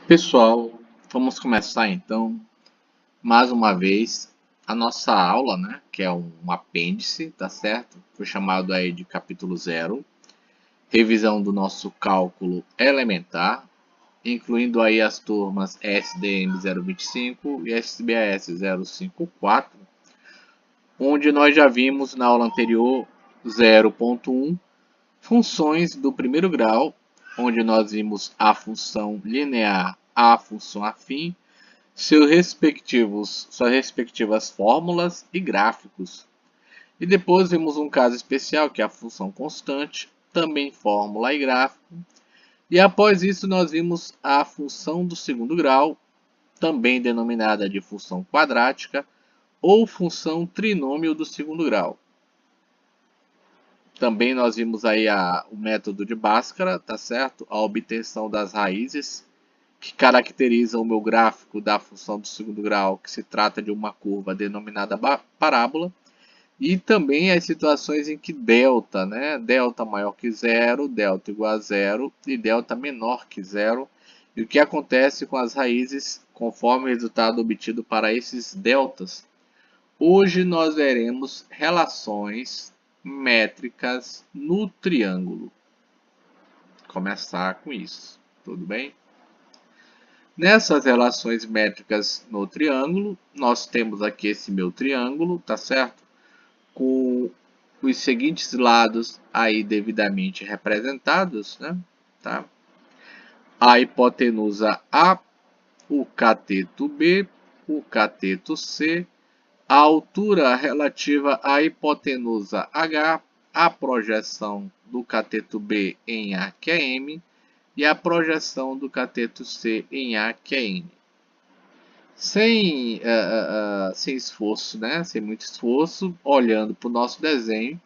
Pessoal, vamos começar então mais uma vez a nossa aula, né? Que é um apêndice, tá certo? Foi chamado aí de capítulo 0, revisão do nosso cálculo elementar, incluindo aí as turmas SDM 025 e SBAS 054, onde nós já vimos na aula anterior 0.1 funções do primeiro grau, onde nós vimos a função linear, a função afim, suas respectivas fórmulas e gráficos. E depois vimos um caso especial, que é a função constante, também fórmula e gráfico. E após isso nós vimos a função do segundo grau, também denominada de função quadrática, ou função trinômio do segundo grau. Também nós vimos aí o método de Bhaskara, tá certo? A obtenção das raízes, que caracteriza o meu gráfico da função do segundo grau, que se trata de uma curva denominada parábola, e também as situações em que delta, né? Delta maior que zero, delta igual a zero e delta menor que zero, e o que acontece com as raízes conforme o resultado obtido para esses deltas. Hoje nós veremos relações métricas no triângulo. Começar com isso, tudo bem? Nessas relações métricas no triângulo, nós temos aqui esse meu triângulo, tá certo? Com os seguintes lados aí devidamente representados, né? Tá? A hipotenusa A, o cateto B, o cateto C, a altura relativa à hipotenusa H, a projeção do cateto B em A, que é M, e a projeção do cateto C em A, que é N. Sem esforço, né? Sem muito esforço, olhando para o nosso desenho,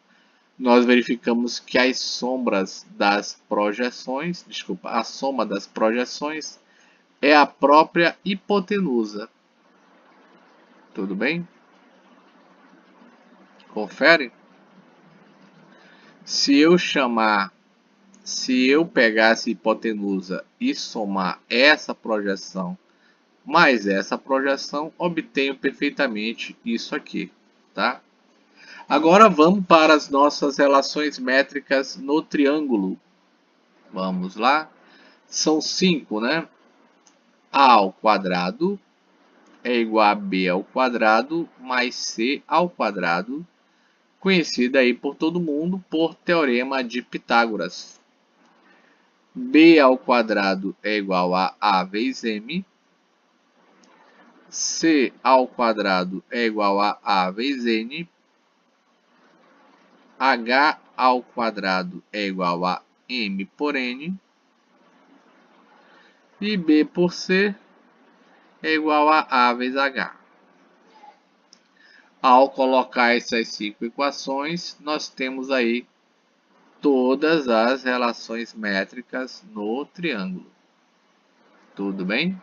nós verificamos que as sombras das projeções, a soma das projeções é a própria hipotenusa. Tudo bem? Confere? Se eu pegar essa hipotenusa e somar essa projeção mais essa projeção, obtenho perfeitamente isso aqui, tá? Agora vamos para as nossas relações métricas no triângulo. Vamos lá. São 5, né? A ao quadrado é igual a B ao quadrado mais C ao quadrado, conhecida aí por todo mundo por teorema de Pitágoras. B ao quadrado é igual a A vezes M. C ao quadrado é igual a A vezes N. H ao quadrado é igual a M por N. E B por C é igual a A vezes H. Ao colocar essas 5 equações, nós temos aí todas as relações métricas no triângulo. Tudo bem?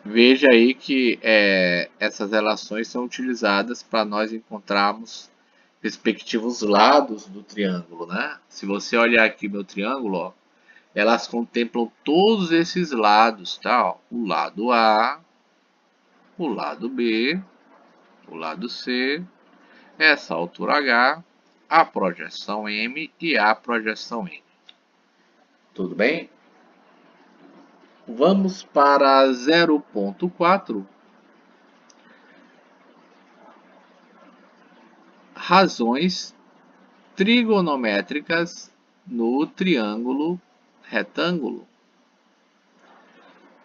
Veja aí que essas relações são utilizadas para nós encontrarmos respectivos lados do triângulo, né? Se você olhar aqui meu triângulo, ó, elas contemplam todos esses lados, tá? Ó, o lado A, o lado B, o lado C, essa altura H, a projeção M e a projeção N. Tudo bem? Vamos para 0.4. Razões trigonométricas no triângulo retângulo.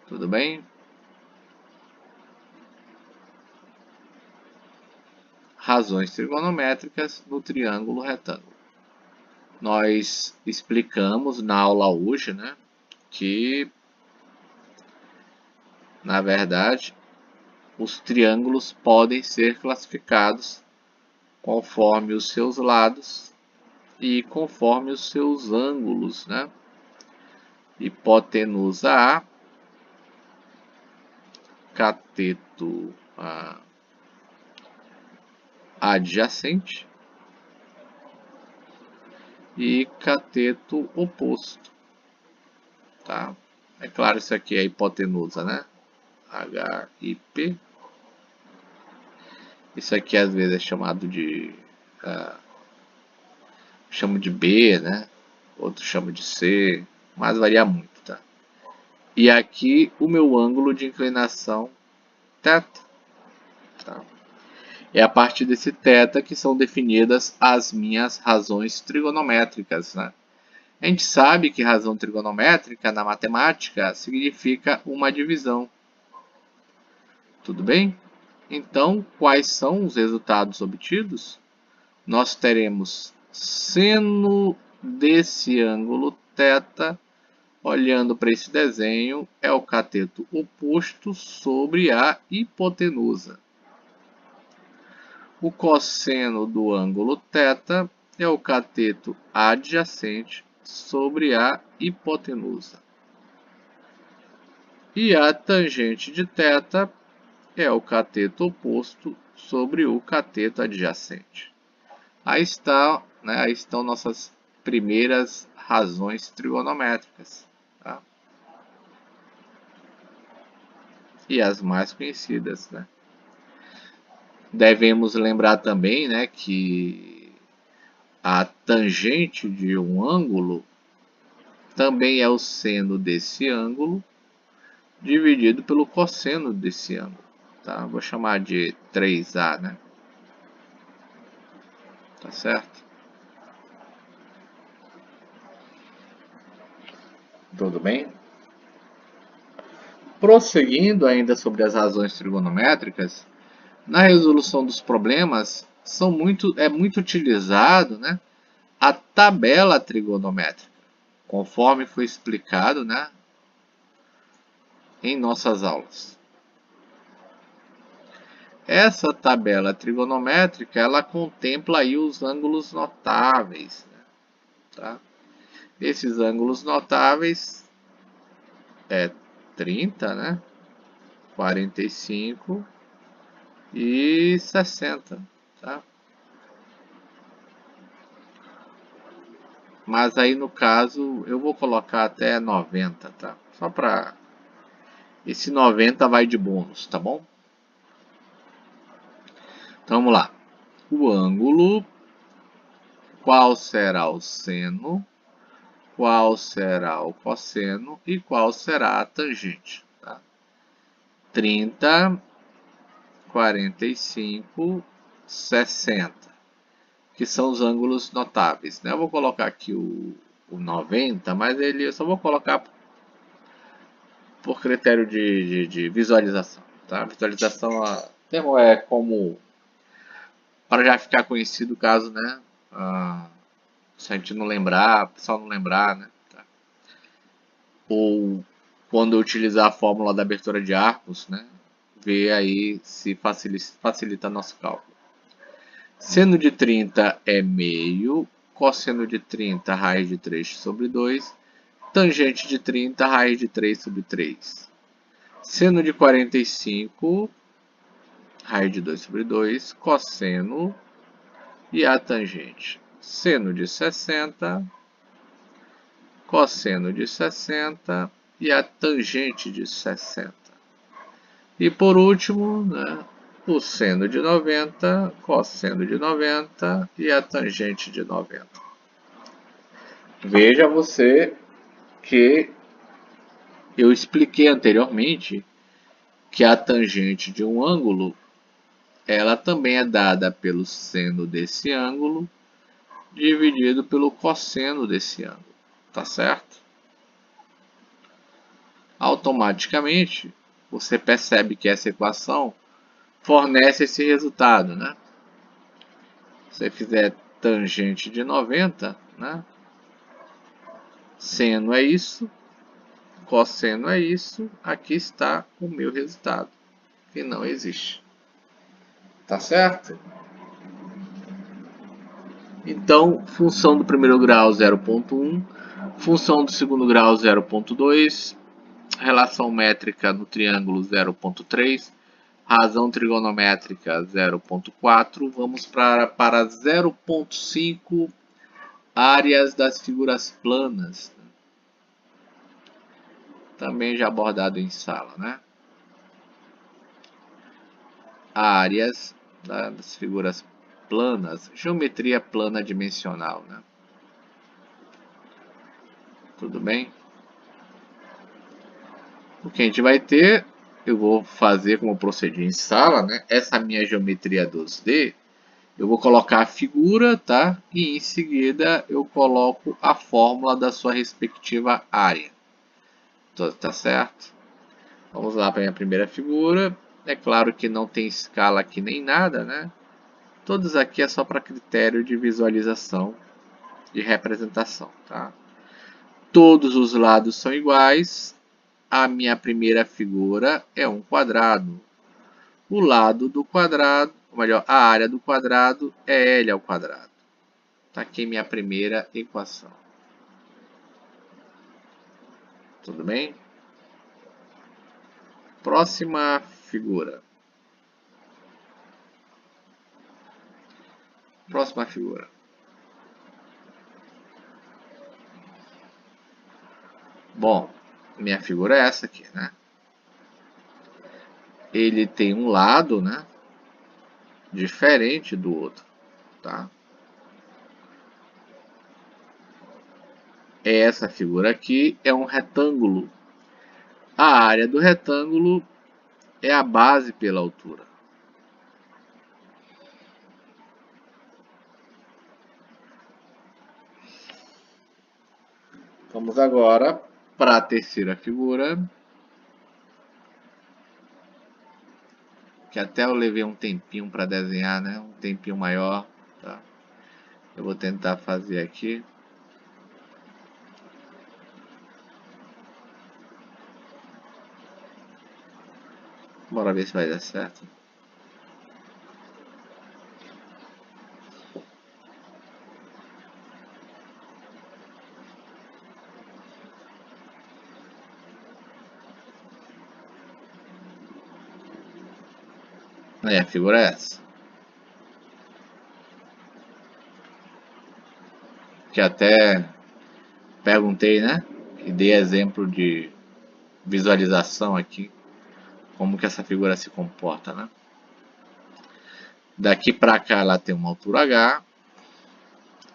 Tudo bem? Razões trigonométricas no triângulo retângulo. Nós explicamos na aula hoje, né, que, na verdade, os triângulos podem ser classificados conforme os seus lados e conforme os seus ângulos, né? Hipotenusa A, cateto adjacente e cateto oposto. tá? É claro, isso aqui é a hipotenusa, né? HIP. Isso aqui às vezes é chamado de... chamo de B, né? Outro chama de C, mas varia muito, tá? E aqui o meu ângulo de inclinação θ, tá? É a partir desse θ que são definidas as minhas razões trigonométricas, né? A gente sabe que razão trigonométrica na matemática significa uma divisão. Tudo bem? Então, quais são os resultados obtidos? Nós teremos seno desse ângulo θ, olhando para esse desenho, é o cateto oposto sobre a hipotenusa. O cosseno do ângulo θ é o cateto adjacente sobre a hipotenusa. E a tangente de θ é o cateto oposto sobre o cateto adjacente. Aí estão nossas primeiras razões trigonométricas. Tá? E as mais conhecidas. Né? Devemos lembrar também, né, que a tangente de um ângulo também é o seno desse ângulo dividido pelo cosseno desse ângulo. Tá? Vou chamar de 3A, né? Tá certo? Tudo bem? Prosseguindo ainda sobre as razões trigonométricas, na resolução dos problemas é muito utilizado, né, a tabela trigonométrica, conforme foi explicado, né, em nossas aulas. Essa tabela trigonométrica ela contempla aí os ângulos notáveis. Né, tá? Esses ângulos notáveis é 30, né, 45 e 60. Tá? Mas aí no caso eu vou colocar até 90, tá? Só para esse 90 vai de bônus, tá bom? Então vamos lá. O ângulo, qual será o seno, qual será o cosseno e qual será a tangente. Tá? 30, 45, 60, que são os ângulos notáveis. Né? Eu vou colocar aqui o 90, mas eu só vou colocar por critério de visualização. Tá? Visualização, o termo é como para já ficar conhecido caso, né? Se a gente não lembrar, o pessoal não lembrar, né? Tá? Ou quando eu utilizar a fórmula da abertura de arcos, né? Ver aí se facilita nosso cálculo. Seno de 30 é meio, cosseno de 30, raiz de 3 sobre 2, tangente de 30, raiz de 3 sobre 3. Seno de 45, raiz de 2 sobre 2, cosseno e a tangente. Seno de 60, cosseno de 60 e a tangente de 60. E por último, né, o seno de 90, cosseno de 90 e a tangente de 90. Veja você que eu expliquei anteriormente que a tangente de um ângulo ela também é dada pelo seno desse ângulo dividido pelo cosseno desse ângulo, tá certo? Automaticamente, você percebe que essa equação fornece esse resultado, né? Se você fizer tangente de 90, né? Seno é isso, cosseno é isso, aqui está o meu resultado, que não existe. Tá certo? Então, função do primeiro grau 0,1, função do segundo grau 0,2, relação métrica no triângulo 0,3, razão trigonométrica 0,4. Vamos para 0,5, áreas das figuras planas. também já abordado em sala, né? Áreas das figuras planas, geometria plana dimensional, né? Tudo bem? O que a gente vai ter, eu vou fazer como eu procedi em sala, né? Essa minha geometria 2D, eu vou colocar a figura, tá? E em seguida eu coloco a fórmula da sua respectiva área. Tá certo? Vamos lá para a minha primeira figura. É claro que não tem escala aqui nem nada, né? Todos aqui é só para critério de visualização, de representação, tá? Todos os lados são iguais. A minha primeira figura é um quadrado. O lado do quadrado, ou melhor, a área do quadrado é L ao quadrado. Está aqui minha primeira equação. Tudo bem? Próxima figura. Próxima figura. Bom, minha figura é essa aqui, né? Ele tem um lado, né? Diferente do outro, tá? Essa figura aqui é um retângulo. A área do retângulo é a base pela altura. Vamos agora para a terceira figura, que até eu levei um tempinho para desenhar, né? Um tempinho maior, tá? Eu vou tentar fazer aqui. Bora ver se vai dar certo. Aí a figura é essa. Que até perguntei, né? E dei exemplo de visualização aqui. Como que essa figura se comporta, né? Daqui para cá ela tem uma altura H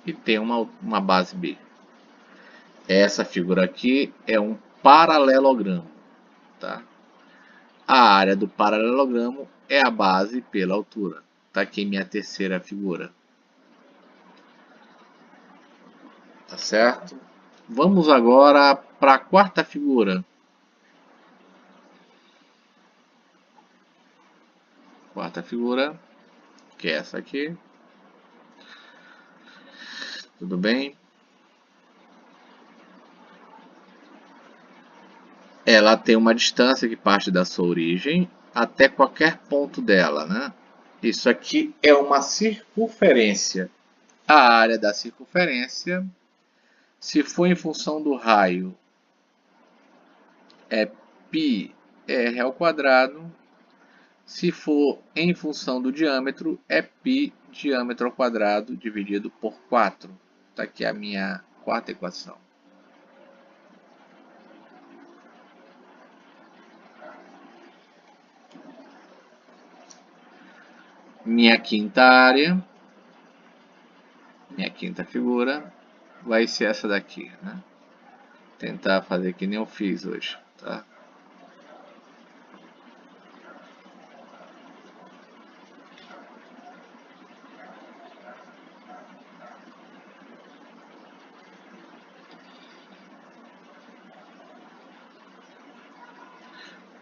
e tem uma base B. Essa figura aqui é um paralelogramo, tá? A área do paralelogramo é a base pela altura. Tá aqui minha terceira figura. Tá certo? Vamos agora para a quarta figura. Quarta figura, que é essa aqui. Tudo bem? Ela tem uma distância que parte da sua origem até qualquer ponto dela, né? Isso aqui é uma circunferência. A área da circunferência, se for em função do raio, é πr ao quadrado. Se for em função do diâmetro, é π diâmetro ao quadrado dividido por 4. Está aqui a minha quarta equação. Minha quinta área, minha quinta figura, vai ser essa daqui, né? Tentar fazer que nem eu fiz hoje, tá?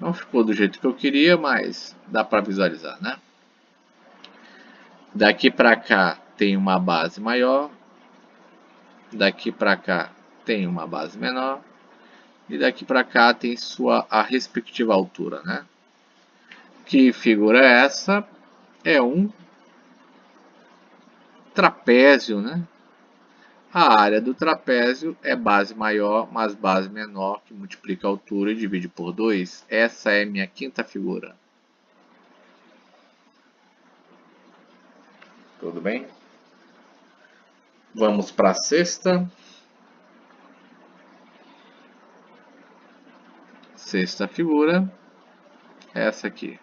Não ficou do jeito que eu queria, mas dá para visualizar, né? Daqui para cá tem uma base maior, daqui para cá tem uma base menor, e daqui para cá tem a respectiva altura, né? Que figura é essa? É um trapézio, né? A área do trapézio é base maior mais base menor, que multiplica a altura e divide por 2. Essa é minha quinta figura. Tudo bem? Vamos para a sexta. sexta figura é essa aqui.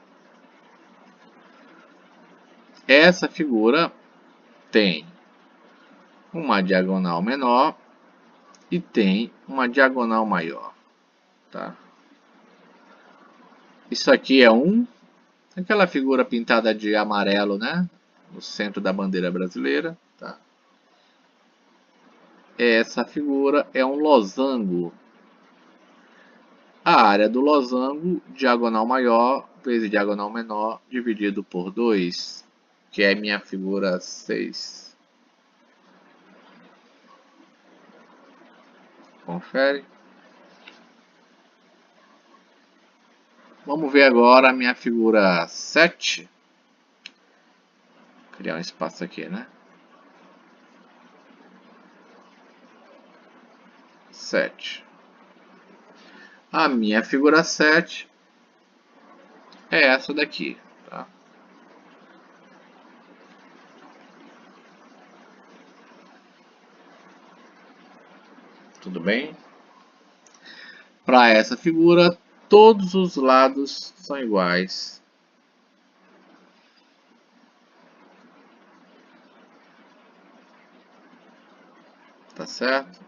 Essa figura tem uma diagonal menor e tem uma diagonal maior, tá? Isso aqui é aquela figura pintada de amarelo, né? No centro da bandeira brasileira, tá? Essa figura é um losango. A área do losango, diagonal maior vezes diagonal menor, dividido por 2, que é minha figura 6. Confere. Vamos ver agora a minha figura 7. Vou criar um espaço aqui, né? 7. A minha figura 7 é essa daqui, tá? Tudo bem? Para essa figura, todos os lados são iguais. Tá certo?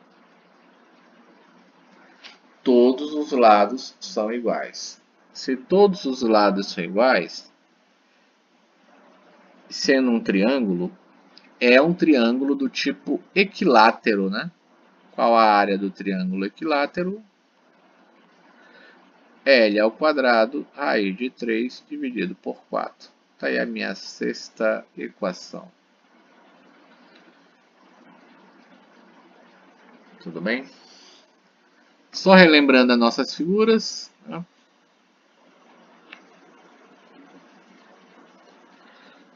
Todos os lados são iguais. Se todos os lados são iguais, sendo um triângulo, é um triângulo do tipo equilátero, né? Qual a área do triângulo equilátero? L ao quadrado, raiz de 3 dividido por 4. Está aí a minha sexta equação. Tudo bem? Só relembrando as nossas figuras, né?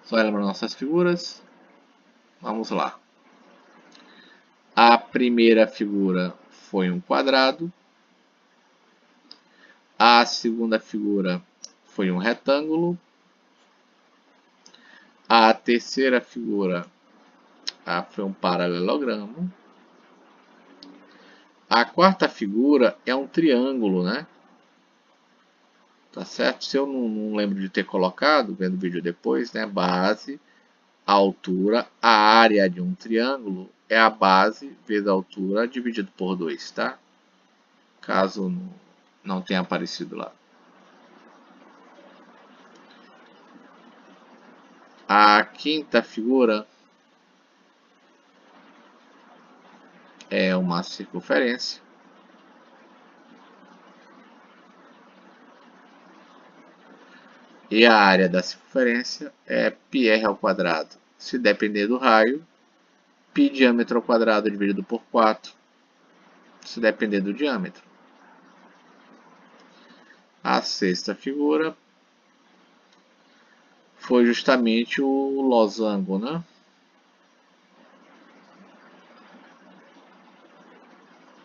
Só relembrando nossas figuras. Vamos lá. A primeira figura foi um quadrado. A segunda figura foi um retângulo. A terceira figura foi um paralelogramo. A quarta figura é um triângulo, né? Tá certo? Se eu não lembro de ter colocado, vendo o vídeo depois, né? Base, altura, a área de um triângulo é a base vezes a altura dividido por 2, tá? Caso não tenha aparecido lá. A quinta figura é uma circunferência. E a área da circunferência é πr ao quadrado. Se depender do raio, π diâmetro ao quadrado dividido por 4. Se depender do diâmetro. A sexta figura foi justamente o losango, né?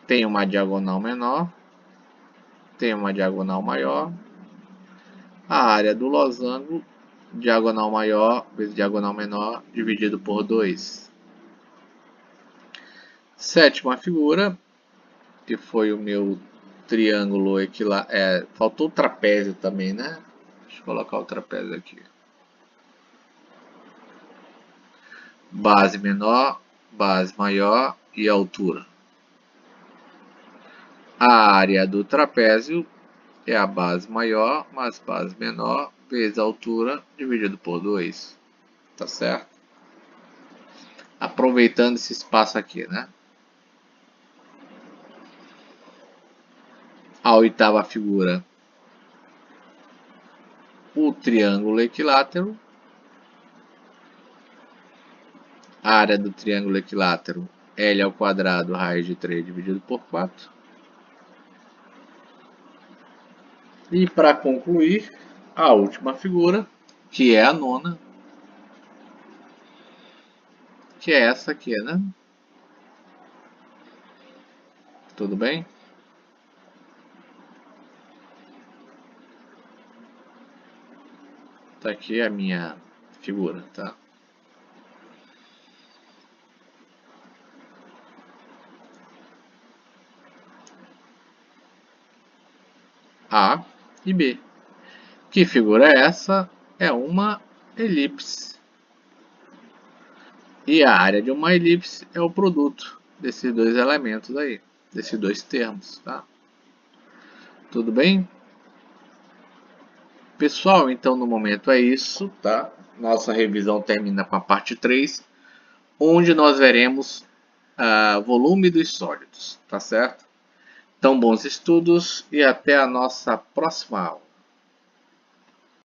Tem uma diagonal menor, tem uma diagonal maior. A área do losango, diagonal maior vezes diagonal menor, dividido por 2. Sétima figura, que foi o meu triângulo equilátero. Faltou o trapézio também, né? Deixa eu colocar o trapézio aqui. Base menor, base maior e altura. A área do trapézio é a base maior mais base menor vezes a altura dividido por 2. Tá certo? Aproveitando esse espaço aqui, né? A oitava figura, o triângulo equilátero. A área do triângulo equilátero, L ao quadrado, raiz de 3 dividido por 4. E para concluir, a última figura, que é a nona, que é essa aqui, né? Tudo bem? Tá aqui a minha figura, tá? A e B. Que figura é essa? É uma elipse. E a área de uma elipse é o produto desses dois elementos aí, desses dois termos, tá? Tudo bem? Pessoal, então no momento é isso, tá? Nossa revisão termina com a parte 3, onde nós veremos volume dos sólidos, tá certo? Então, bons estudos e até a nossa próxima aula.